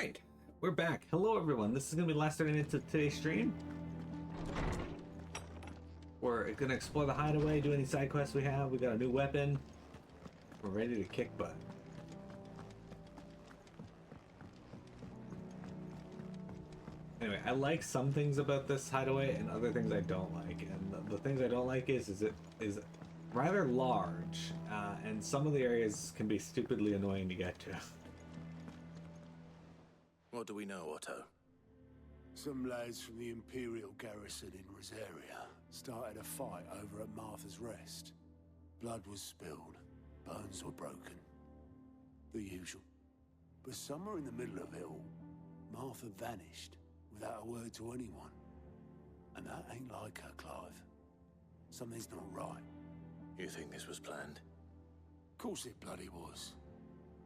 Alright, we're back. Hello everyone, this is going to be the last 30 minutes of today's stream. We're going to explore the hideaway, do any side quests we have. We got a new weapon. We're ready to kick butt. Anyway, I like some things about this hideaway and other things I don't like. And the things I don't like is it is rather large, and some of the areas can be stupidly annoying to get to. What do we know, Otto? Some lads from the Imperial garrison in Rosaria started a fight over at Martha's Rest. Blood was spilled, bones were broken. The usual. But somewhere in the middle of it all, Martha vanished without a word to anyone. And that ain't like her, Clive. Something's not right. You think this was planned? Of course it bloody was.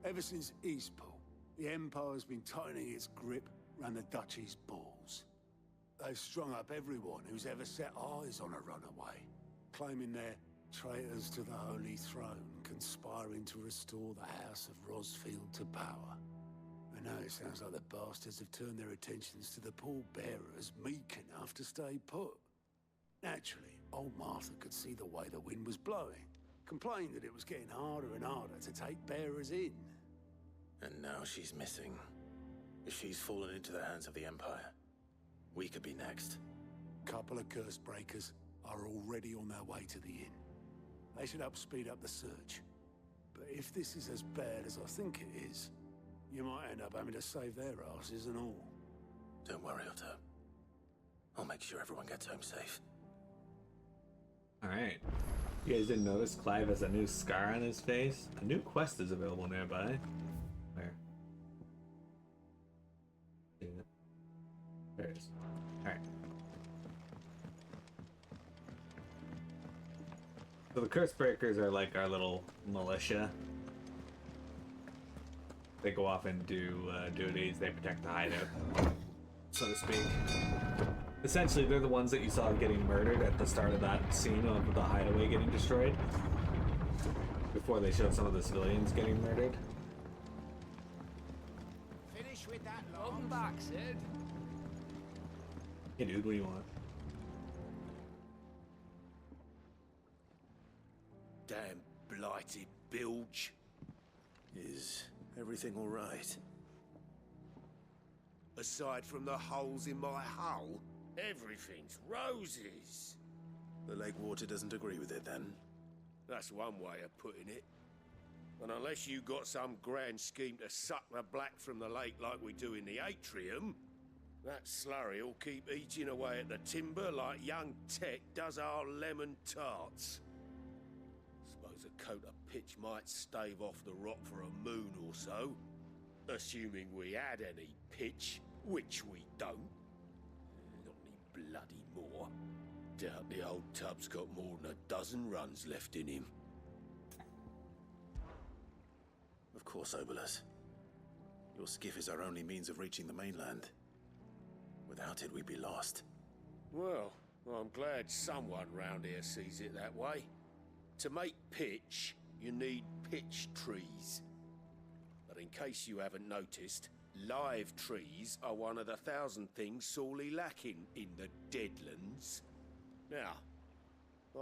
Ever since Eastpool, the Empire's been tightening its grip round the Duchy's balls. They've strung up everyone who's ever set eyes on a runaway, claiming they're traitors to the Holy Throne, conspiring to restore the House of Rosfield to power. And now it sounds like the bastards have turned their attentions to the pallbearers meek enough to stay put. Naturally, old Martha could see the way the wind was blowing, complained that it was getting harder and harder to take bearers in. And now she's missing. If she's fallen into the hands of the Empire, we could be next. Couple of curse breakers are already on their way to the inn. They should help speed up the search. But if this is as bad as I think it is, you might end up having to save their asses and all. Don't worry, Otto. I'll make sure everyone gets home safe. Alright. You guys didn't notice Clive has a new scar on his face? A new quest is available nearby. Where? There it is. Alright. So the curse breakers are like our little militia. They go off and do duties, they protect the hideout, so to speak. Essentially, they're the ones that you saw getting murdered at the start of that scene of the hideaway getting destroyed. Before they showed some of the civilians getting murdered. Finish with that. Welcome back, Sid. Hey dude, what do you want? Damn blighted bilge. Is everything all right? Aside from the holes in my hull, everything's roses. The lake water doesn't agree with it, then? That's one way of putting it. And unless you got some grand scheme to suck the black from the lake like we do in the atrium, that slurry will keep eating away at the timber like young Tech does our lemon tarts. Suppose a coat of pitch might stave off the rot for a moon or so, assuming we had any pitch, which we don't. Not any bloody more. Doubt the old tub's got more than a dozen runs left in him. Of course, Obolus. Your skiff is our only means of reaching the mainland. Without it, we'd be lost. Well, I'm glad someone round here sees it that way. To make pitch, you need pitch trees. But in case you haven't noticed, live trees are one of the 1,000 things sorely lacking in the Deadlands. Now,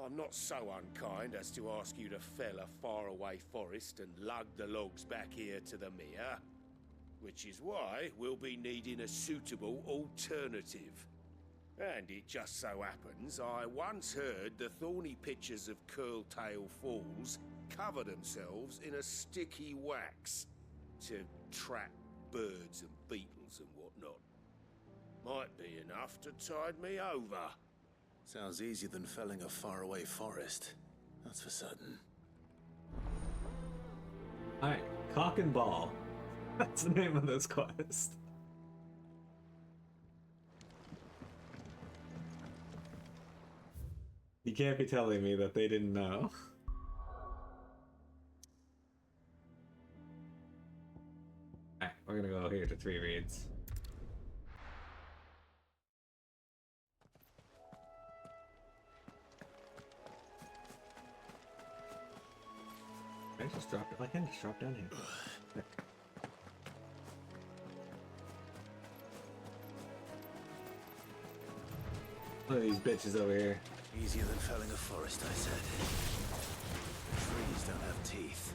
I'm not so unkind as to ask you to fell a faraway forest and lug the logs back here to the mere, which is why we'll be needing a suitable alternative. And it just so happens I once heard the thorny pitchers of Curltail Falls cover themselves in a sticky wax to trap birds and beetles and whatnot. Might be enough to tide me over. Sounds easier than felling a faraway forest. That's for certain. Alright, Cock and Ball. That's the name of this quest. You can't be telling me that they didn't know. Alright, we're gonna go here to 3 reads. Can I just drop it? I can just drop down here. There. One of these bitches over here. Easier than felling a forest, I said. Trees don't have teeth.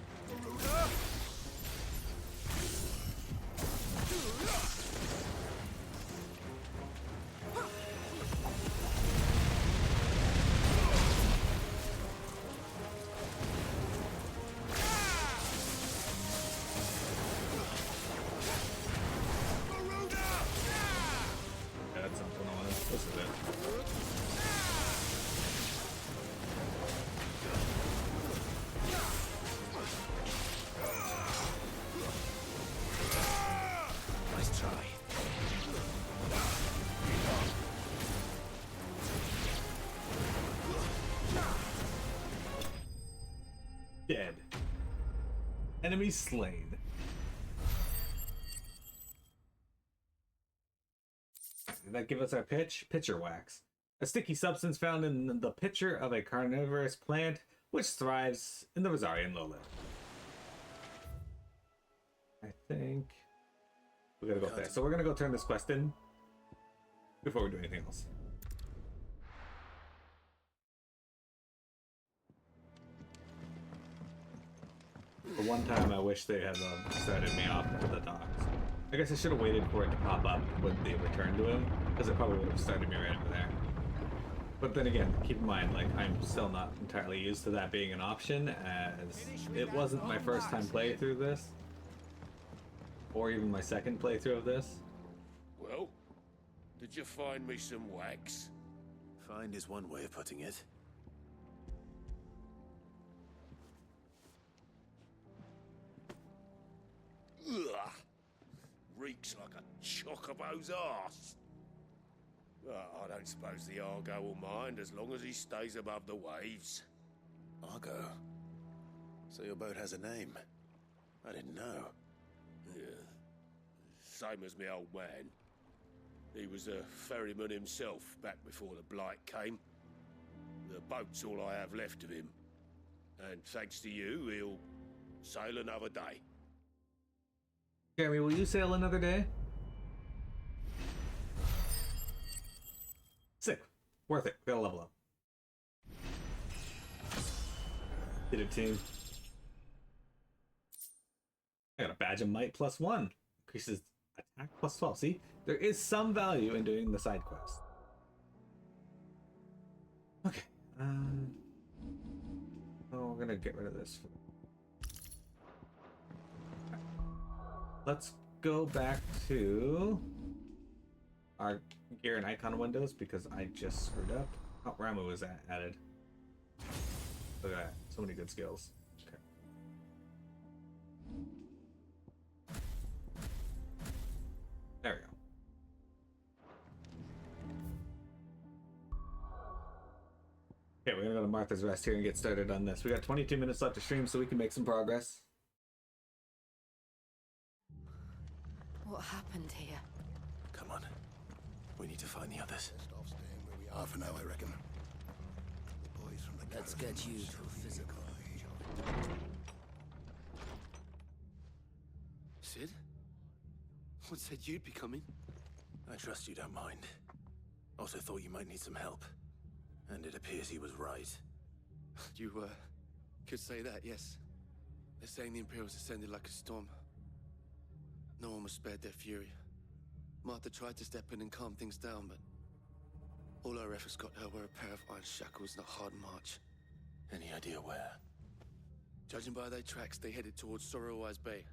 Yeah, that's something I want to listen to. Nice try. Dead. Enemy slain. Did that give us our pitch? Pitcher wax. A sticky substance found in the pitcher of a carnivorous plant which thrives in the Rosarian lowland. I think we gotta go up there. So we're gonna go turn this quest in before we do anything else. The one time I wish they had started me off with the dogs. I guess I should have waited for it to pop up when they returned to him, because it probably would have started me right over there. But then again, keep in mind, like, I'm still not entirely used to that being an option, as it wasn't my first time playthrough this, or even my second playthrough of this. Well, did you find me some wax? Find is one way of putting it. Ugh. Reeks like a chocobo's arse. Well, I don't suppose the Argo will mind as long as he stays above the waves. Argo. So your boat has a name. I didn't know. Yeah. Same as me old man. He was a ferryman himself back before the Blight came. The boat's all I have left of him. And thanks to you, he'll sail another day. Jeremy, will you sail another day? Sick. Worth it. We gotta level up. Did it, team. I got a badge of might +1. Increases attack +12. See? There is some value in doing the side quest. Okay. Oh, we're gonna get rid of this. Let's go back to our gear and icon windows because I just screwed up. Oh, Ramu was added. Look at that. So many good skills. Okay. There we go. Okay, we're gonna go to Martha's Rest here and get started on this. We got 22 minutes left to stream so we can make some progress. What happened here? Come on. We need to find the others. Best off staying where we are for now, I reckon. The boys from the Let's caravan get you must to have physical. Sid? What said you'd be coming? I trust you don't mind. Also thought you might need some help. And it appears he was right. You, could say that, yes. They're saying the Imperials ascended like a storm. No one was spared their fury. Martha tried to step in and calm things down, but all our efforts got her were a pair of iron shackles and a hard march. Any idea where? Judging by their tracks, they headed towards Sorrowwise Bay.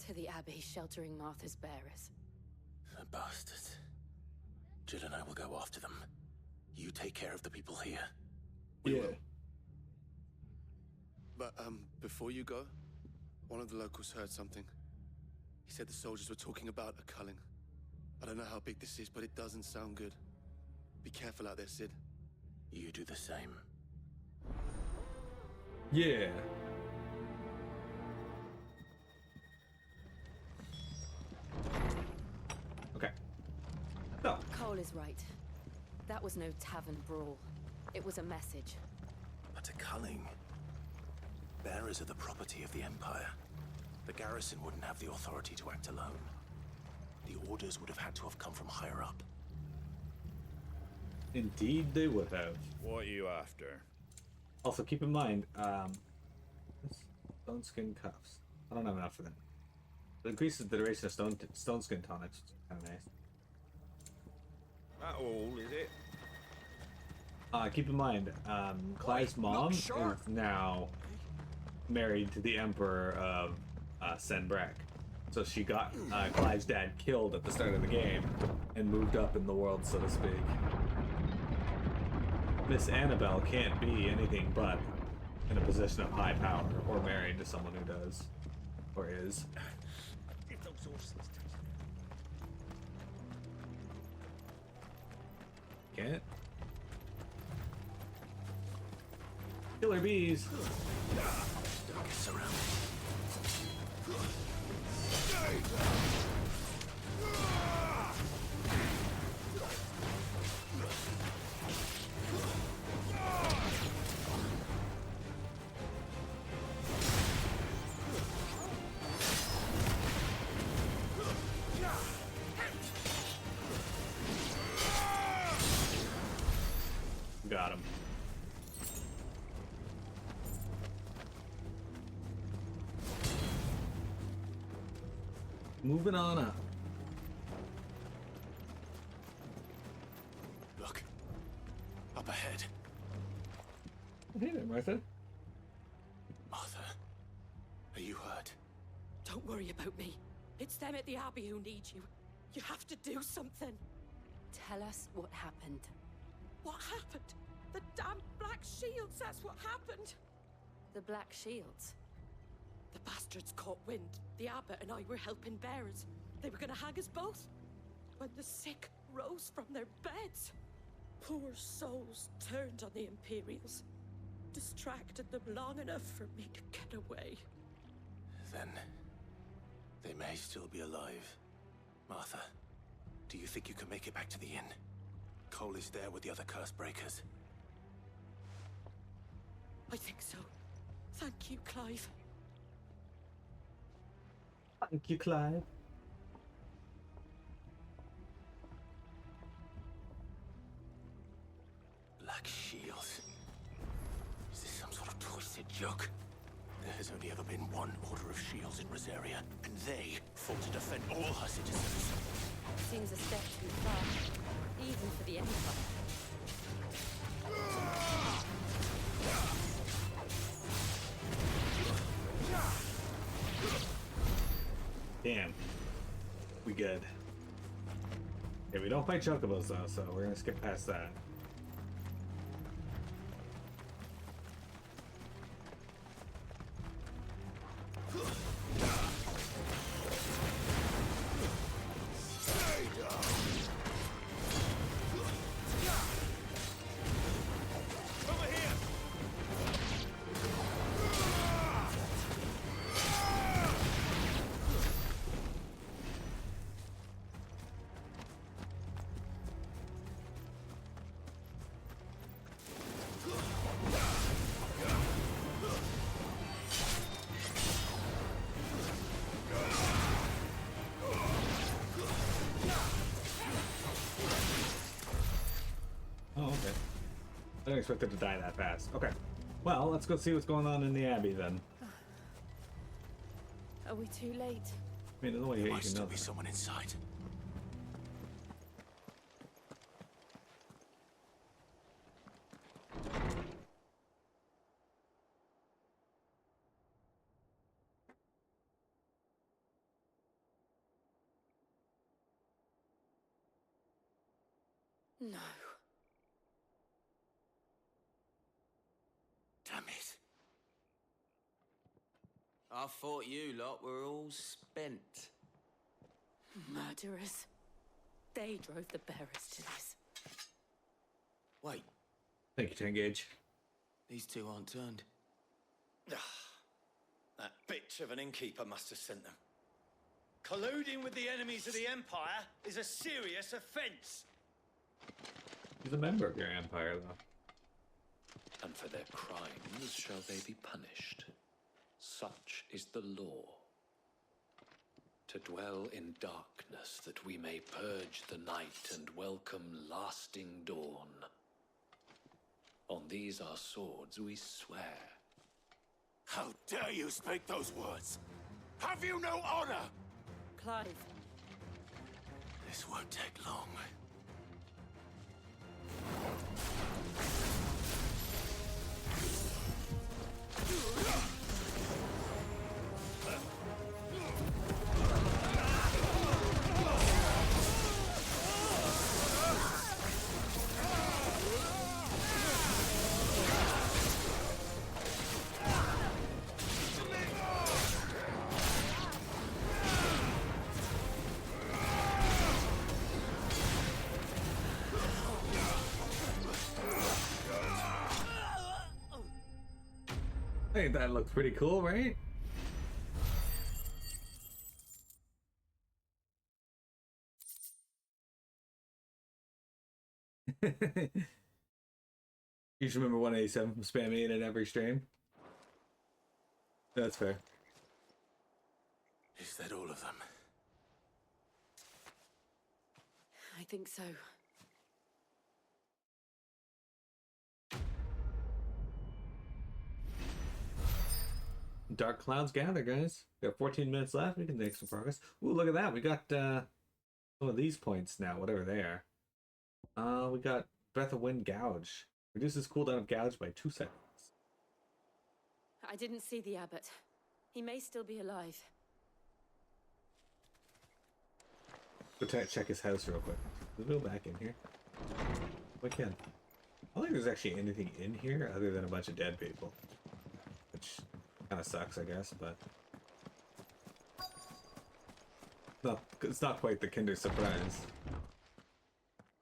To the Abbey sheltering Martha's bearers. The bastards. Jill and I will go after them. You take care of the people here. We will. But, before you go, one of the locals heard something. He said the soldiers were talking about a culling. I don't know how big this is, but it doesn't sound good. Be careful out there, Sid. You do the same. Yeah. Okay. So, Cole is right. That was no tavern brawl. It was a message. But a culling. Bearers are the property of the Empire. The garrison wouldn't have the authority to act alone. The orders would have had to have come from higher up. Indeed, they would have. What are you after? Also, keep in mind, stone skin cuffs. I don't have enough for them. It increases the duration of stone skin tonics, which is kind of nice. That all, is it? Keep in mind, Clive's mom is now married to the Emperor of Senbrek. So she got Clive's dad killed at the start of the game and moved up in the world, so to speak. Miss Annabelle can't be anything but in a position of high power or married to someone who does or is. Can't. Killer bees. Got him. Moving on up. Look. Up ahead. Hey there, Martha. Martha. Are you hurt? Don't worry about me. It's them at the Abbey who need you. You have to do something. Tell us what happened. What happened? The damn Black Shields, that's what happened. The Black Shields? The bastards caught wind. The abbot and I were helping bearers. They were gonna hang us both. When the sick rose from their beds. Poor souls turned on the Imperials. Distracted them long enough for me to get away. Then they may still be alive. Martha, do you think you can make it back to the inn? Cole is there with the other curse breakers. I think so. Thank you, Clive. Thank you, Clive. Black Shields. Is this some sort of twisted joke? There has only ever been one Order of Shields in Rosaria, and they fought to defend all her citizens. Seems a step too far, even for the Empire. Damn. We good. Yeah, we don't fight chocobos though, so we're gonna skip past that. Oh, okay. I didn't expect it to die that fast. Okay. Well, let's go see what's going on in the Abbey then. Are we too late? I mean, there's no way There you might can still know be that. someone inside. No. Damn it. I thought you lot were all spent. Murderers. They drove the bearers to this. Wait, Thank you, Tengage. these two aren't turned. That bitch of an innkeeper must have sent them. Colluding with the enemies of the Empire is a serious offense. He's a member of your empire, though. And for their crimes shall they be punished. Such is the law. to dwell in darkness, that we may purge the night and welcome lasting dawn. On these our swords we swear. How dare you speak those words? Have you no honor? Clive. This won't take long. I think that looks pretty cool, right? You should remember 187 from spamming it in every stream. That's fair. Is that all of them? I think so. Dark clouds gather, guys. We got 14 minutes left. We can make some progress. Ooh, look at that. We got some of these points now, whatever they are. We got Breath of Wind Gouge. Reduces cooldown of Gouge by 2 seconds. I didn't see the abbot. He may still be alive. Go check his house real quick. Let's go back in here. We can. I don't think there's actually anything in here other than a bunch of dead people. Which kind of sucks, I guess, but... No, it's not quite the Kinder Surprise.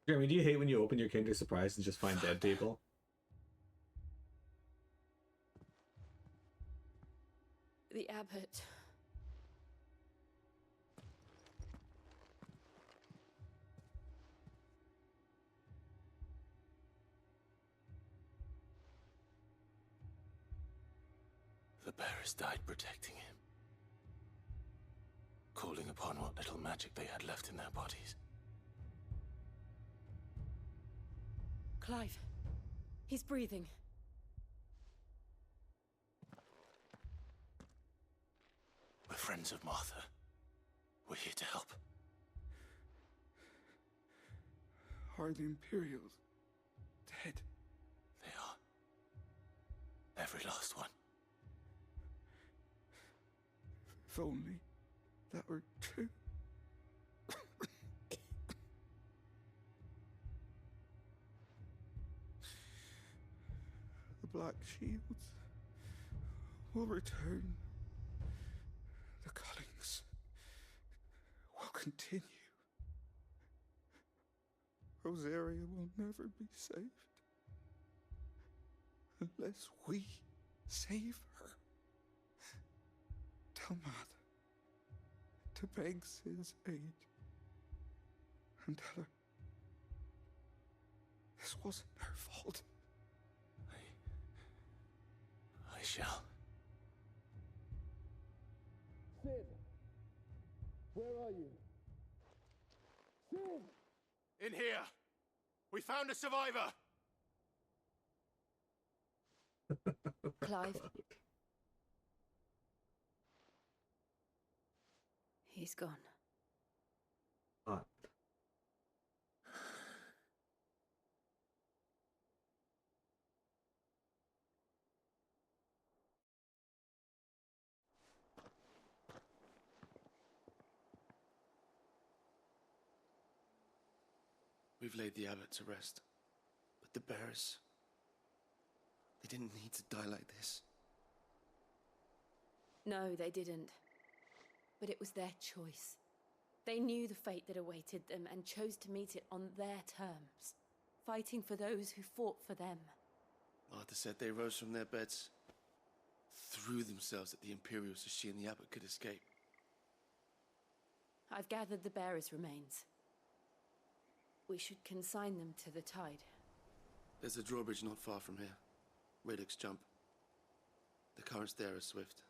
Jeremy, do you hate when you open your Kinder Surprise and just find dead people? The abbot. The bearers died protecting him. Calling upon what little magic they had left in their bodies. Clive. He's breathing. We're friends of Martha. We're here to help. Are the Imperials dead? They are. Every last one. If only that were true. The Black Shields will return. The cullings will continue. Rosaria will never be saved unless we save her. Tell Mother to beg Sid's aid and tell her this wasn't her fault. I shall. Sid! Where are you? Sid! In here! We found a survivor! Clive. He's gone. Hot. We've laid the abbot to rest. But the bearers... they didn't need to die like this. No, they didn't. But it was their choice. They knew the fate that awaited them and chose to meet it on their terms, fighting for those who fought for them. Martha said they rose from their beds, threw themselves at the Imperials so she and the abbot could escape. I've gathered the bearers' remains. We should consign them to the tide. There's a drawbridge not far from here. Radix jump. The currents there are swift.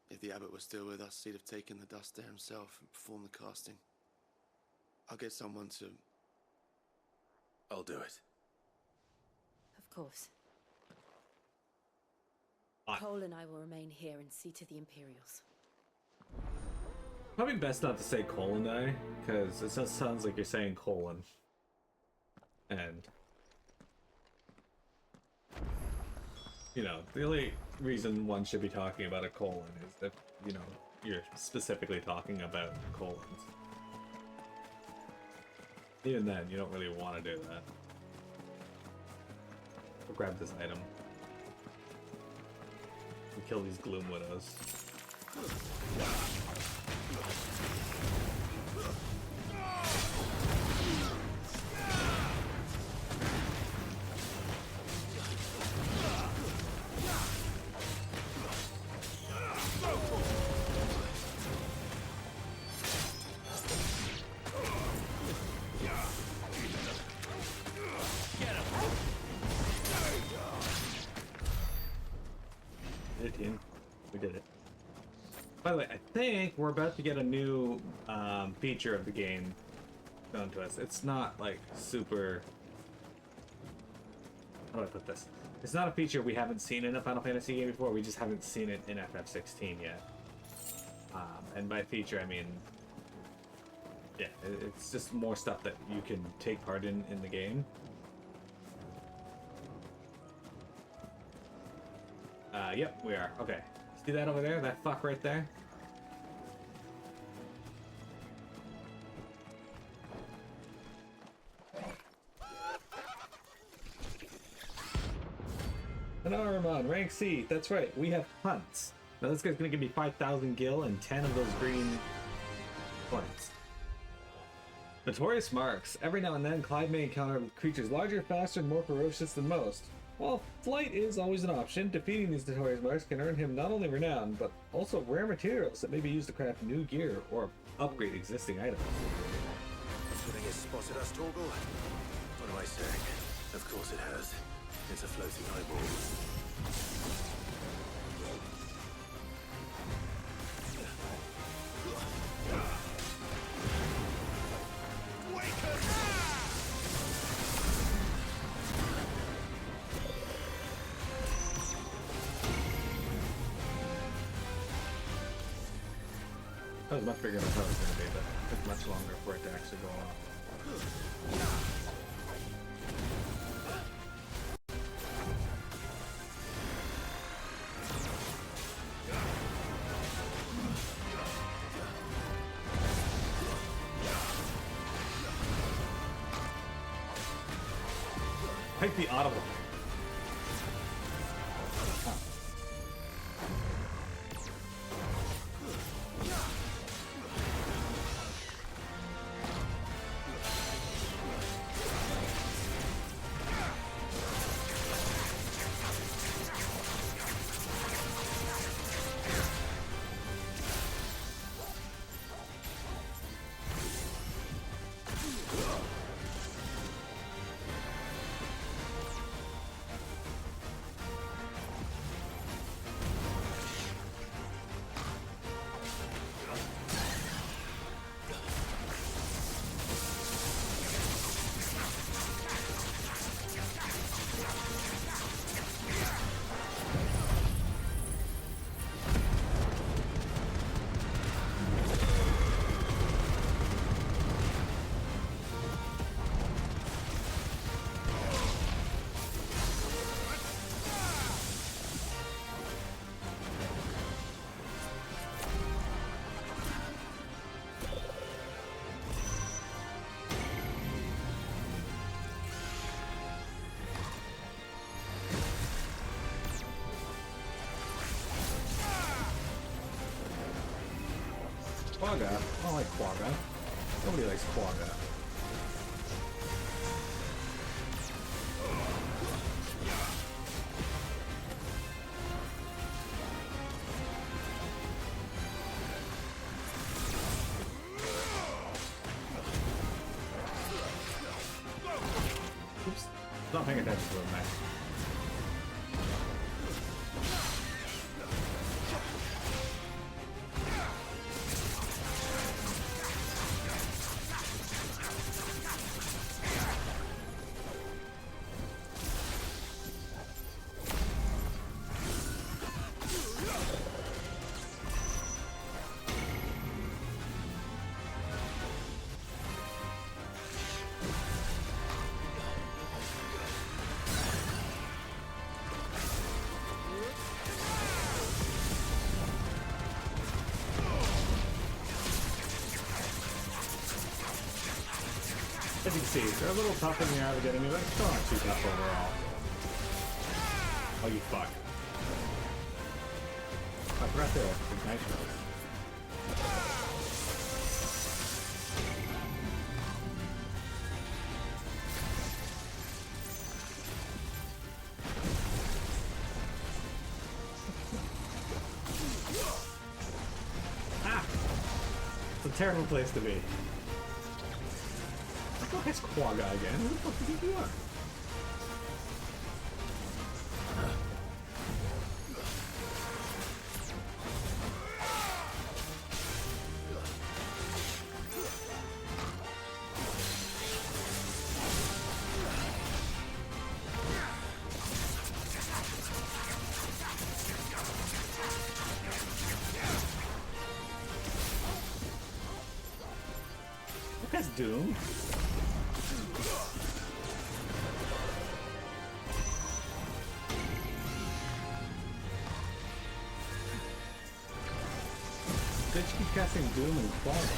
If the abbot was still with us, he'd have taken the dust there himself and performed the casting. I'll get someone to... I'll do it. Of course. Ah. Cole and I will remain here and see to the Imperials. Probably best not to say colon I, because it just sounds like you're saying colon. And you know, the only reason one should be talking about a colon is that, you know, you're specifically talking about colons. Even then, you don't really want to do that. We'll grab this item. And kill these Gloom Widows. We did it. By the way, I think we're about to get a new feature of the game shown to us. It's not like super... How do I put this? It's not a feature we haven't seen in a Final Fantasy game before. We just haven't seen it in FF16 yet. And by feature, I mean... Yeah, it's just more stuff that you can take part in the game. Yep, we are. Okay. See that over there? That fuck right there? An Aramon, rank C. That's right, we have hunts. Now this guy's gonna give me 5,000 gil and 10 of those green points. Notorious marks. Every now and then, Clyde may encounter creatures larger, faster, and more ferocious than most. While flight is always an option, defeating these notorious marks can earn him not only renown, but also rare materials that may be used to craft new gear or upgrade existing items. You think it's spotted us, Torgal? What am I saying? Of course it has. It's a floating eyeball. That was much bigger than I thought it was going to be, but it took much longer for it to actually go off. Take the audible. Quagga? I don't like Quagga. Nobody likes Quagga. Oops. Not paying attention to him, man. As you can see, they're a little tough in the average enemy, but still not too tough overall. Oh, you fuck. I forgot the ignite those. Ah! It's a terrible place to be. Oh, it's Quagga again. Who the fuck do you think you are? That's Doom. Did you keep casting Doom and Quagga?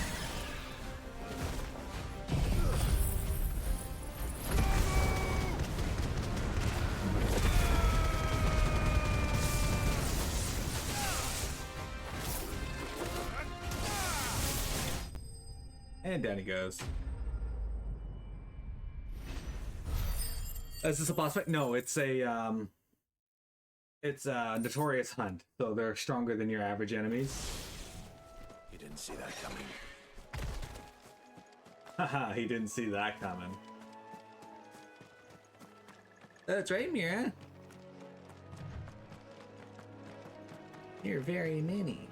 And down he goes. Is this a boss fight? No, it's a notorious hunt, so they're stronger than your average enemies. You didn't see that coming. Haha, he didn't see that coming. That's right, Mira. You're very mini.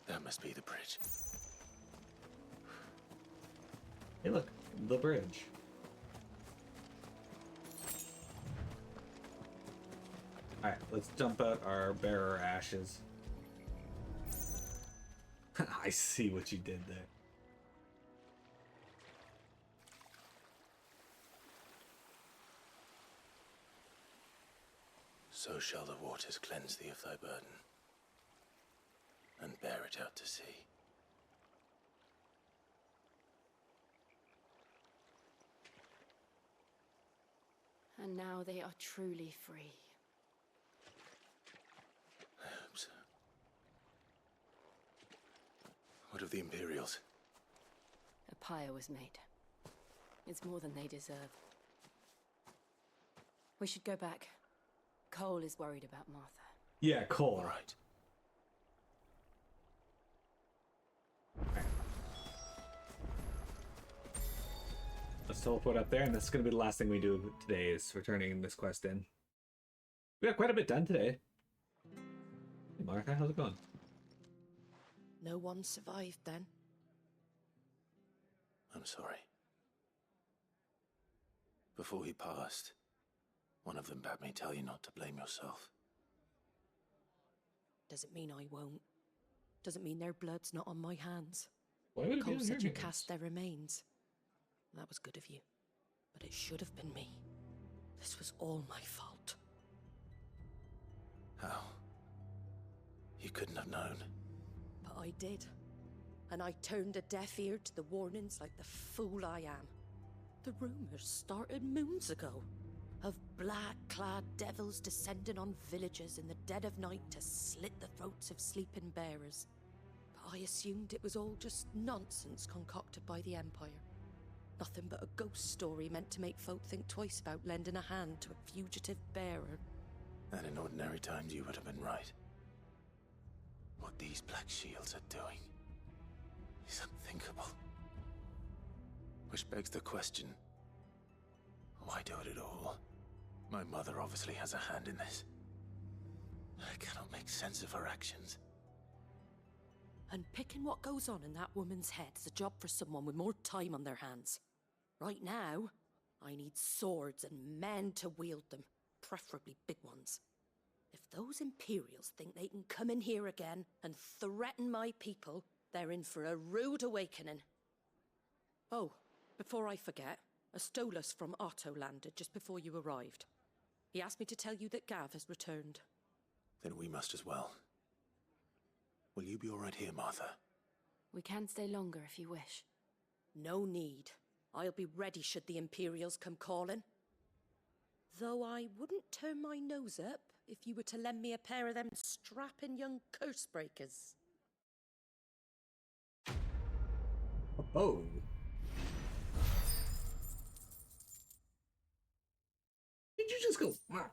That must be the bridge. Hey, look, the bridge. Alright, let's dump out our bearer ashes. I see what you did there. So shall the waters cleanse thee of thy burden, and bear it out to sea. And now they are truly free. I hope so. What of the Imperials? A pyre was made. It's more than they deserve. We should go back. Cole is worried about Martha. Yeah, Cole. All right. Let's teleport up there, and that's going to be the last thing we do today, is returning this quest in. We got quite a bit done today. Hey Martha, how's it going? No one survived then? I'm sorry. Before he passed, one of them bade me tell you not to blame yourself. Doesn't mean I won't. Doesn't mean their blood's not on my hands. Why would it be Cole on said your you hands? cast their remains. That was good of you. But it should have been me. This was all my fault. How? You couldn't have known. But I did. And I turned a deaf ear to the warnings like the fool I am. The rumors started moons ago. Of black-clad devils descending on villages in the dead of night to slit the throats of sleeping bearers. But I assumed it was all just nonsense concocted by the Empire. Nothing but a ghost story meant to make folk think twice about lending a hand to a fugitive bearer. And in ordinary times you would have been right. What these Black Shields are doing is unthinkable. Which begs the question, why do it at all? My mother obviously has a hand in this. I cannot make sense of her actions. And picking what goes on in that woman's head is a job for someone with more time on their hands. Right now, I need swords and men to wield them, preferably big ones. If those Imperials think they can come in here again and threaten my people, they're in for a rude awakening. Oh, before I forget, a Stolas from Otto landed just before you arrived. He asked me to tell you that Gav has returned. Then we must as well. Will you be all right here, Martha? We can stay longer if you wish. No need. I'll be ready should the Imperials come calling. Though I wouldn't turn my nose up if you were to lend me a pair of them strapping young curse breakers. Oh. Did you just go? Wow.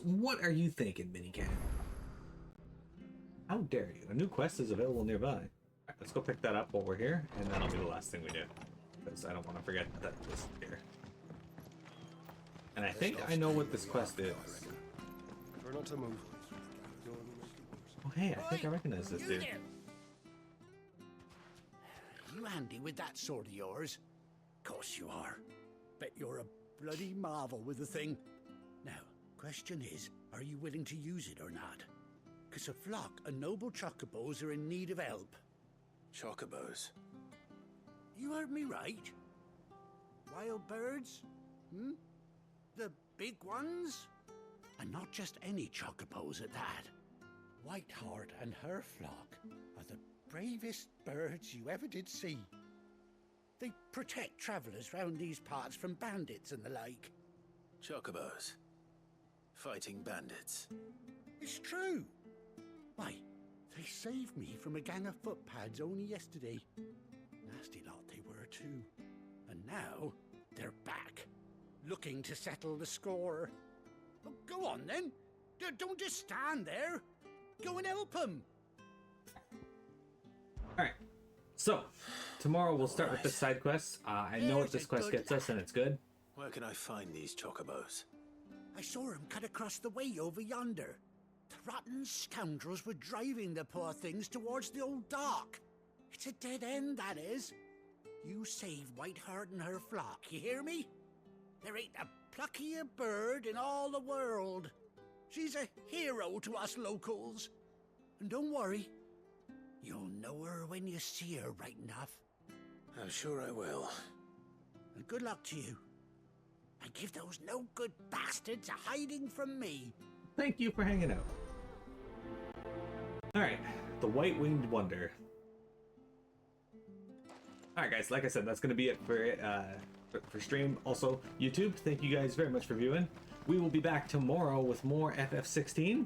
What are you thinking, Minican? How dare you? A new quest is available nearby. Alright, let's go pick that up while we're here, and that'll be the last thing we do. Because I don't want to forget that this is here. And I think I know what this quest is. Try not to move. Oh hey, I think I recognize this dude. You handy with that sword of yours? Course you are. Bet you're a bloody marvel with the thing. Now, question is, are you willing to use it or not? 'Cause a flock of noble chocobos are in need of help. Chocobos? You heard me right. Wild birds? Hmm? The big ones? And not just any chocobos at that. Whiteheart and her flock are the bravest birds you ever did see. They protect travelers round these parts from bandits and the like. Chocobos? Fighting bandits? It's true. Why, they saved me from a gang of footpads only yesterday. Nasty lot they were too. And now, they're back, looking to settle the score. Well, go on then. Don't just stand there. Go and help them. Alright, so tomorrow we'll start with this side quest. I know what this quest gets us, and it's good. Where can I find these chocobos? I saw him cut across the way over yonder. The rotten scoundrels were driving the poor things towards the old dock. It's a dead end, that is. You save Whiteheart and her flock, you hear me? There ain't a pluckier bird in all the world. She's a hero to us locals. And don't worry, you'll know her when you see her right enough. I'm sure I will. And good luck to you. And give those no-good bastards a hiding from me. Thank you for hanging out. Alright, the White-Winged Wonder. Alright guys, like I said, that's going to be it for stream. Also, YouTube, thank you guys very much for viewing. We will be back tomorrow with more FF16.